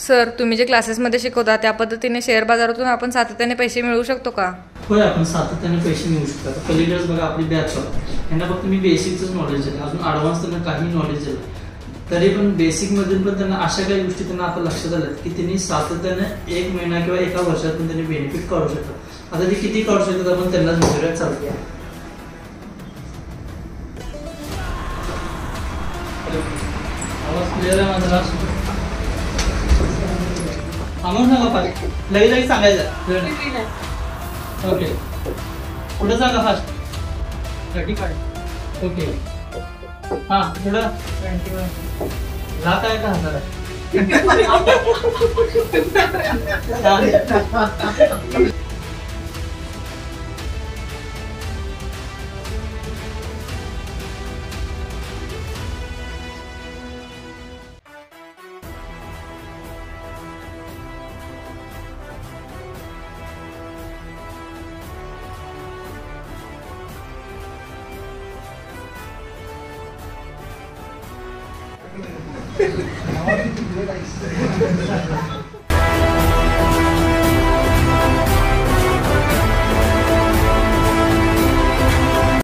Sir, तुम्ही जे क्लासेसमध्ये शिकवता त्या पद्धतीने शेअर बाजारातून आपण सातत्याने पैसे मिळवू शकतो का? होय, आपण सातत्याने पैसे मिळवू शकतो. आता पहिलीच बघा आपली बॅच यांना फक्त मी बेसिकच नॉलेज दिलं, अजून ॲडव्हान्स त्यांना काही नॉलेज दिलं, तरी पण बेसिकमधून पण त्यांना अशा काही गोष्टी त्यांना आता लक्षात आल्यात की त्यांनी सातत्याने 1 महिना किंवा एका वर्षात पण त्यांनी बेनिफिट काढू शकतात. आता ते किती काढू शकतात आपण त्यांनाच विचारूया. चालते आवाज क्लिअर आहे माझा? अमाऊंट सांगा फास्ट, लगेच सांगायचं. ओके, पुढे सांगा फास्ट. 35. ओके, हां पुढं 21. लाख आहे का हजार आहे?